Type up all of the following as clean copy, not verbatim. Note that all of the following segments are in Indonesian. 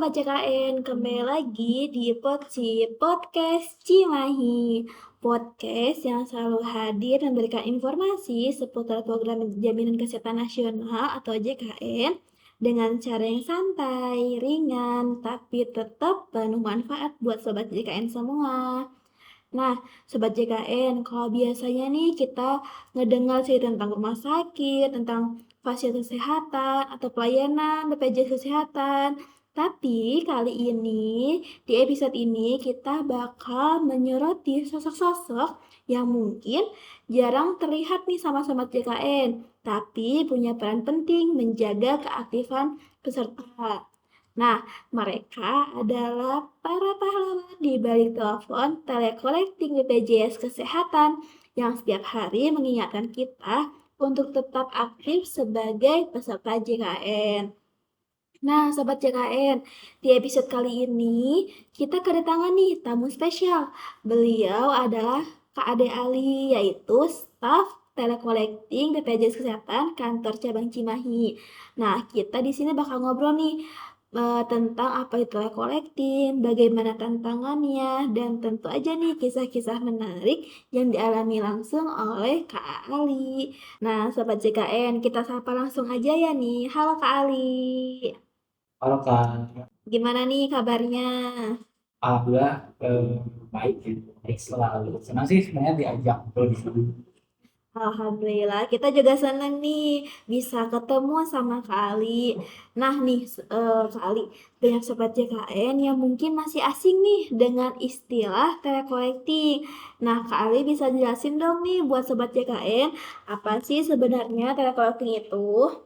Sobat JKN, kembali lagi di Podcast Cimahi. Podcast yang selalu hadir memberikan informasi seputar program Jaminan Kesehatan Nasional atau JKN dengan cara yang santai, ringan, tapi tetap penuh manfaat buat Sobat JKN semua. Nah, Sobat JKN, kalau biasanya nih kita ngedengar cerita tentang rumah sakit, tentang fasilitas kesehatan, atau pelayanan BPJS Kesehatan. Tapi kali ini, di episode ini kita bakal menyoroti sosok-sosok yang mungkin jarang terlihat nih sama Sobat JKN, tapi punya peran penting menjaga keaktifan peserta. Nah, mereka adalah para pahlawan di balik telepon telecollecting BPJS Kesehatan yang setiap hari mengingatkan kita untuk tetap aktif sebagai peserta JKN. Nah, Sobat JKN, di episode kali ini kita kedatangan nih tamu spesial. Beliau adalah Kak Ade Ali, yaitu staf telecollecting BPJS Kesehatan kantor cabang Cimahi. Nah, kita di sini bakal ngobrol nih tentang apa itu telecollecting, bagaimana tantangannya, dan tentu aja nih kisah-kisah menarik yang dialami langsung oleh Kak Ali. Nah, Sobat JKN, kita sapa langsung aja ya nih. Halo Kak Ali. Halo Kak, Gimana nih kabarnya? alhamdulillah baik ya, baik selalu. Senang sih sebenarnya diajak ngobrol di sini. Alhamdulillah, kita juga senang nih bisa ketemu sama Kak Ali. Nah nih, Kak Ali, banyak sobat JKN yang mungkin masih asing nih dengan istilah telecollecting. Nah, Kak Ali bisa jelasin dong nih buat sobat JKN, apa sih sebenarnya telecollecting itu?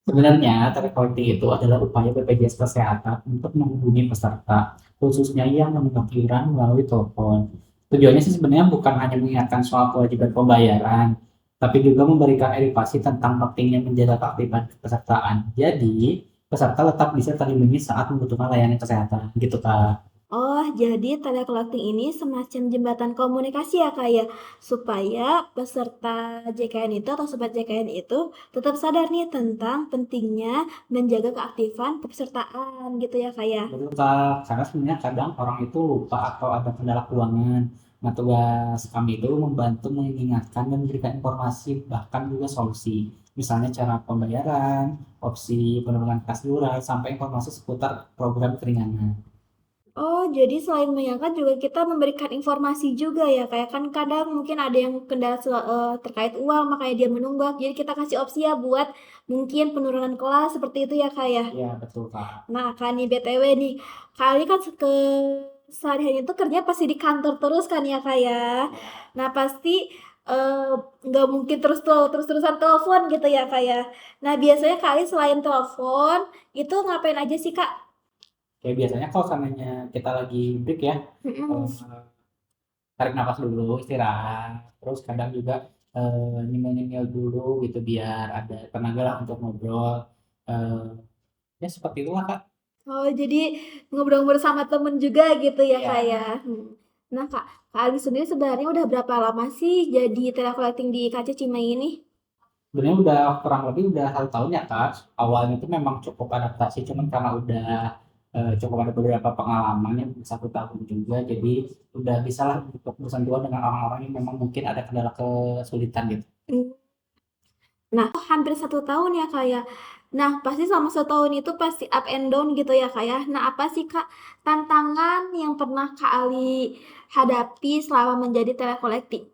Sebenarnya telecollecting itu adalah upaya BPJS Kesehatan untuk menghubungi peserta, khususnya yang menunggak iuran melalui telepon. Tujuannya sih sebenarnya bukan hanya mengingatkan soal kewajiban pembayaran, tapi juga memberikan edukasi tentang pentingnya menjaga keaktifan kepesertaan. Jadi, peserta tetap bisa terlindungi saat membutuhkan layanan kesehatan, gitu Kak. Oh, jadi telecollecting ini semacam jembatan komunikasi ya Kak ya, supaya peserta JKN itu atau sobat JKN itu tetap sadar nih tentang pentingnya menjaga keaktifan kepesertaan gitu ya Kak ya. Betul Kak, karena sebenarnya kadang orang itu lupa atau ada kendala keuangan. Nah, tugas kami itu membantu mengingatkan dan memberikan informasi, bahkan juga solusi. Misalnya cara pembayaran, opsi penurunan kas iuran, sampai informasi seputar program keringanan. Oh, jadi selain mengingatkan juga kita memberikan informasi juga ya kayak kan kadang mungkin ada yang kendala terkait uang makanya dia menunggak. Jadi kita kasih opsi ya buat mungkin penurunan kelas seperti itu ya Kak ya. Iya, betul Kak. Nah, kan nih BTW nih, kali kan sehari-harinya tuh kerja pasti di kantor terus kan ya kak ya. Ya. Nah pasti eh, nggak mungkin terus-terusan telepon gitu ya kak ya. Nah biasanya kali selain telepon itu ngapain aja sih kak? Kayak biasanya kalau seandainya kita lagi break ya, Mm-mm. tarik nafas dulu, istirahat. Terus kadang juga nyemil-nyemil dulu gitu biar ada tenaga lah untuk ngobrol. Eh, Ya seperti itulah Kak. Oh jadi ngobrol-ngobrol sama temen juga gitu ya kak Iya. ya. Nah kak Ali sendiri sebenarnya udah berapa lama sih jadi telecollecting di KC Cimahi ini? Sebenarnya udah kurang lebih udah 1 tahun ya Kak. Awalnya itu memang cukup adaptasi, cuman karena udah cukup ada beberapa pengalaman yang 1 tahun juga, jadi udah bisa lah untuk bersentuhan dengan orang-orang yang memang mungkin ada kendala kesulitan gitu. Nah, hampir 1 tahun ya Kak ya. Nah, pasti selama 1 tahun itu pasti up and down gitu ya Kak ya. Nah, apa sih Kak tantangan yang pernah Kak Ali hadapi selama menjadi telekolektif?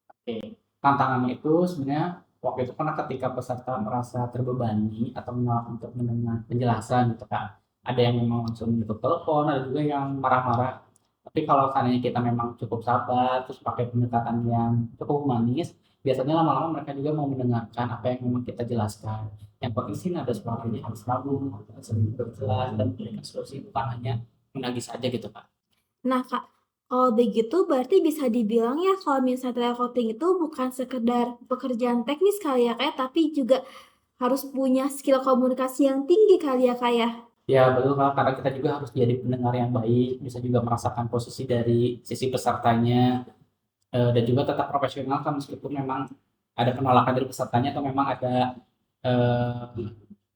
Oke. Tantangannya itu sebenarnya waktu itu karena ketika peserta merasa terbebani atau menolak untuk mendengar penjelasan gitu Kak. Ada yang memang langsung menutup telepon, ada juga yang marah-marah. Tapi kalau seandainya kita memang cukup sabar, terus pakai pendekatan yang cukup humanis, biasanya lama-lama mereka juga mau mendengarkan apa yang memang kita jelaskan. Yang penting sih nada suaranya harus bagus, sering berjelas, dan memberikan solusi, bukan hanya menagih saja gitu Kak. Nah, Kak, kalau begitu berarti bisa dibilang ya kalau misalnya telekonting itu bukan sekedar pekerjaan teknis kali ya Kak ya, tapi juga harus punya skill komunikasi yang tinggi kali ya Kak ya. Ya betul Kak, karena kita juga harus jadi pendengar yang baik, bisa juga merasakan posisi dari sisi pesertanya, dan juga tetap profesional kan meskipun memang ada penolakan dari pesertanya atau memang ada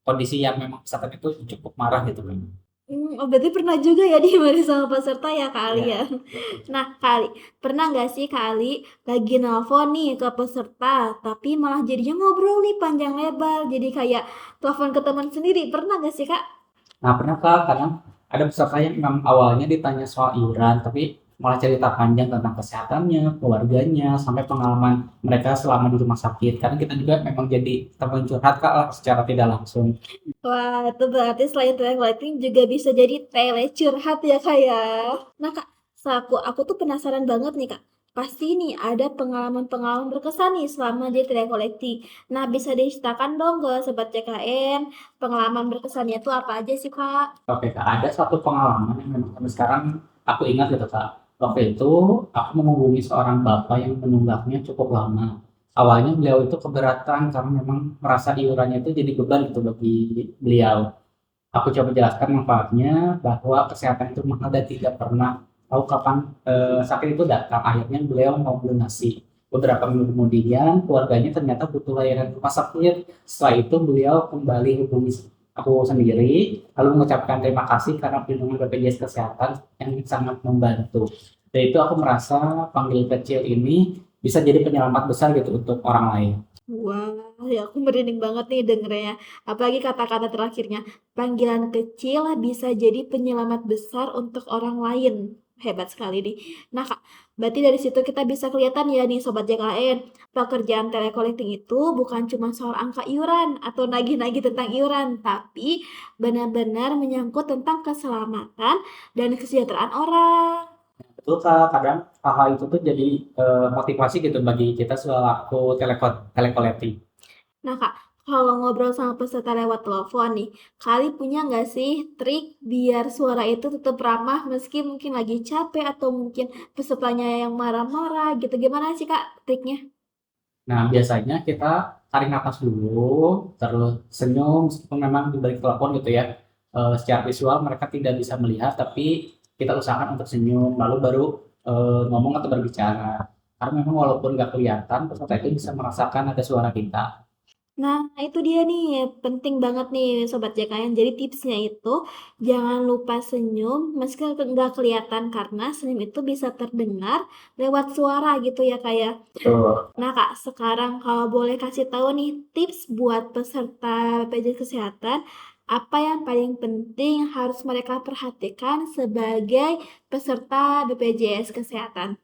kondisi yang memang pesertanya itu cukup marah gitu kan. Oh berarti pernah juga ya dimarahin sama peserta ya Kak Ali ya? Ya, Nah Kak Ali, pernah nggak sih Kak Ali lagi nelfon nih ke peserta, tapi malah jadinya ngobrol nih panjang lebar, jadi kayak telepon ke teman sendiri, pernah nggak sih Kak? nah pernah Kak, kadang ada peserta yang memang awalnya ditanya soal iuran, tapi malah cerita panjang tentang kesehatannya, keluarganya, sampai pengalaman mereka selama di rumah sakit. Karena kita juga memang jadi teman curhat Kak lah secara tidak langsung. Wah, itu berarti selain telemarketing juga bisa jadi telecurhat ya Kak ya. Nah Kak, aku tuh penasaran banget nih Kak. Pasti nih ada pengalaman-pengalaman berkesan nih selama jadi telekolekti. Nah, bisa diceritakan dong ke Sobat CKN, pengalaman berkesannya tuh apa aja sih Kak? Oke Kak, ada satu pengalaman yang memang sampai sekarang aku ingat gitu Kak. Waktu itu aku menghubungi seorang bapak yang menunggaknya cukup lama. Awalnya beliau itu keberatan karena memang merasa iurannya itu jadi beban gitu bagi beliau. Aku coba jelaskan manfaatnya bahwa kesehatan itu mahal dan tidak pernah tahu kapan sakit itu datang. Akhirnya beliau mau melunasi. Beberapa minggu kemudian keluarganya ternyata butuh layanan rumah sakit. Setelah itu beliau kembali hubungi aku sendiri, lalu mengucapkan terima kasih karena perlindungan BPJS Kesehatan yang sangat membantu. Dan itu aku merasa panggil kecil ini bisa jadi penyelamat besar gitu untuk orang lain. Wah, ya aku merinding banget nih dengernya. Apalagi kata-kata terakhirnya, panggilan kecil bisa jadi penyelamat besar untuk orang lain. Hebat sekali nih. Nah Kak, berarti dari situ kita bisa kelihatan ya nih Sobat JKN, pekerjaan telekolekting itu bukan cuma soal angka iuran atau nagih-nagih tentang iuran, tapi benar-benar menyangkut tentang keselamatan dan kesejahteraan orang. Betul Kak, kadang hal-hal itu tuh jadi motivasi gitu bagi kita selaku telekolektif. Nah Kak, kalau ngobrol sama peserta lewat telepon nih, kali punya nggak sih trik biar suara itu tetap ramah meski mungkin lagi capek atau mungkin pesertanya yang marah-marah gitu. Gimana sih Kak triknya? Nah, biasanya kita tarik napas dulu, terus senyum, meskipun memang di balik telepon gitu ya. Secara visual mereka tidak bisa melihat, tapi kita usahakan untuk senyum, lalu baru ngomong atau berbicara. Karena memang walaupun nggak kelihatan, peserta itu bisa merasakan ada suara kita. Nah, itu dia nih, penting banget nih Sobat JKN. Jadi tipsnya itu jangan lupa senyum meski nggak kelihatan karena senyum itu bisa terdengar lewat suara gitu ya Kak ya. Betul. Nah Kak, sekarang kalau boleh kasih tahu nih tips buat peserta BPJS Kesehatan, apa yang paling penting harus mereka perhatikan sebagai peserta BPJS Kesehatan?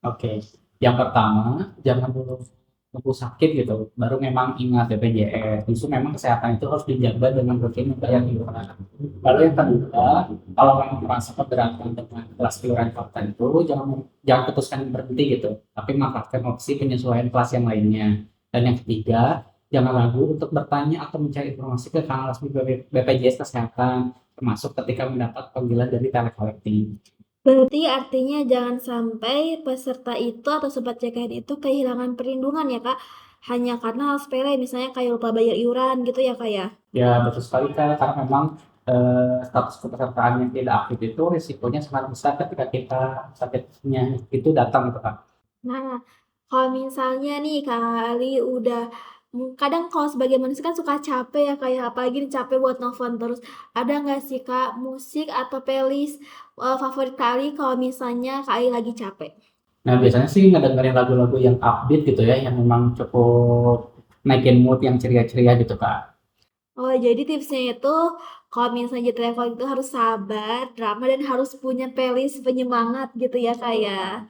Oke, yang pertama jangan dulu nunggu sakit gitu, baru memang ingat BPJS. Justru memang kesehatan itu harus dijaga dengan rutin membayar iuran. Lalu yang kedua, kalau memang merasa keberatan dengan kelas iuran tertentu, jangan jangan putuskan berhenti gitu, tapi manfaatkan opsi penyesuaian kelas yang lainnya. Dan yang ketiga, jangan ragu untuk bertanya atau mencari informasi ke kanal resmi BPJS Kesehatan, termasuk ketika mendapat panggilan dari telekolektif. Berarti artinya jangan sampai peserta itu atau sobat CKN itu kehilangan perlindungan ya Kak, hanya karena hal sepele misalnya kayak lupa bayar iuran gitu ya Kak ya? Ya, betul sekali Kak, karena memang status kepesertaan yang tidak aktif itu risikonya sangat besar ketika kita sakitnya itu datang gitu Kak. Nah, kalau misalnya nih kali udah kadang kalau sebagai manusia kan suka capek ya kayak apalagi nih capek buat nelfon terus. Ada nggak sih Kak musik atau playlist favorit kali kalau misalnya kali lagi capek? Nah, biasanya sih ngedengerin lagu-lagu yang upbeat gitu ya, yang memang cukup naikin mood yang ceria-ceria gitu Kak. Oh jadi tipsnya itu kalau misalnya travel itu harus sabar, drama dan harus punya playlist penyemangat gitu ya Kak ya.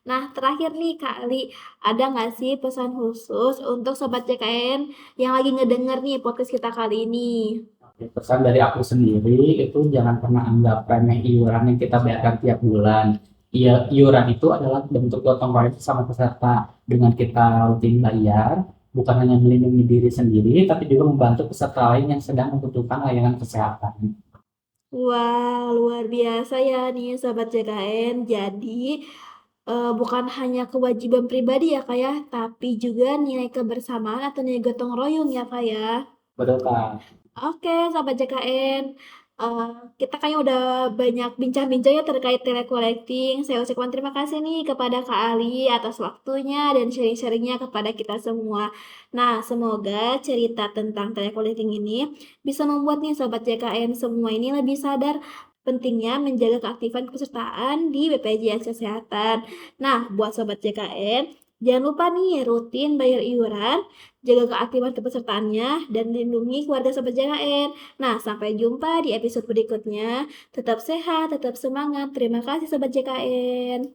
Nah terakhir nih Kak Ali, ada nggak sih pesan khusus untuk Sobat CKN yang lagi ngedenger nih podcast kita kali ini? Pesan dari aku sendiri itu jangan pernah anggap remeh iuran yang kita bayarkan tiap bulan. Iya, iuran itu adalah bentuk gotong royong sama peserta. Dengan kita rutin bayar, bukan hanya melindungi diri sendiri, tapi juga membantu peserta lain yang sedang membutuhkan layanan kesehatan. Wah, luar biasa ya nih Sobat JKN. Jadi, bukan hanya kewajiban pribadi ya Kak ya, tapi juga nilai kebersamaan atau nilai gotong royong ya Kak ya. Betul, Kak. Oke, Sobat JKN. Kita kayaknya udah banyak bincang-bincang ya terkait telecollecting. Saya ucapkan terima kasih nih kepada Kak Ali atas waktunya dan sharing-sharing-nya kepada kita semua. Nah, semoga cerita tentang telecollecting ini bisa membuat nih Sobat JKN semua ini lebih sadar pentingnya menjaga keaktifan kepesertaan di BPJS Kesehatan. Nah, buat Sobat JKN, jangan lupa nih rutin bayar iuran, jaga keaktifan kepesertaannya, dan lindungi keluarga Sobat JKN. Nah, sampai jumpa di episode berikutnya. Tetap sehat, tetap semangat. Terima kasih Sobat JKN.